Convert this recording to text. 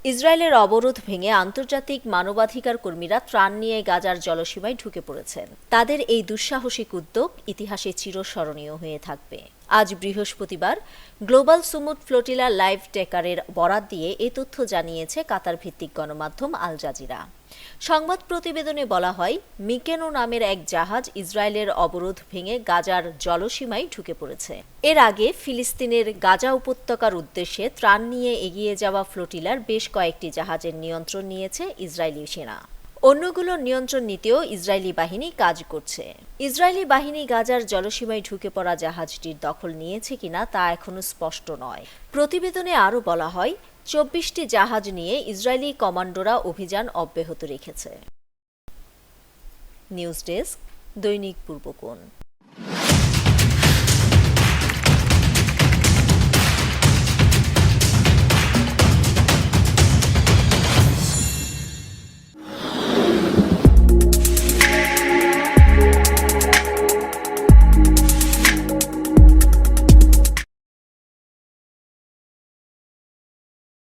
ইসরায়েলের অবরোধ ভেঙে আন্তর্জাতিক মানবাধিকার কর্মীরা ত্রাণ নিয়ে গাজার জলসীমায় ঢুকে পড়েছেন। তাদের এই দুঃসাহসিক উদ্যোগ ইতিহাসে চিরস্মরণীয় হয়ে থাকবে। আজ বৃহস্পতিবার গ্লোবাল সুমুদ ফ্লোটিলা লাইভ টেকারের বরাত দিয়ে এ তথ্য জানিয়েছে কাতার ভিত্তিক গণমাধ্যম আল জাজিরা। সংবাদ প্রতিবেদনে বলা হয়, মিকেনো নামের এক জাহাজ ইসরায়েলের অবরোধ ভেঙে গাজার জলসীমায় ঢুকে পড়েছে। এর আগে ফিলিস্তিনের গাজা উপত্যকার উদ্দেশ্যে ত্রাণ নিয়ে এগিয়ে যাওয়া ফ্লোটিলার বেশ কয়েকটি জাহাজের নিয়ন্ত্রণ নিয়েছে ইসরায়েলি সেনা। অন্যগুলোর নিয়ন্ত্রণ নিতেও ইসরায়েলি বাহিনী কাজ করছে। ইসরায়েলি বাহিনী গাজার জলসীমায় ঢুকে পড়া জাহাজটির দখল নিয়েছে কিনা তা এখনো স্পষ্ট নয়। প্রতিবেদনে আরও বলা হয়, 24টি জাহাজ নিয়ে ইসরায়েলি কমান্ডোরা অভিযান অব্যাহত রেখেছে। নিউজ ডেস্ক, দৈনিক পূর্বকোণ।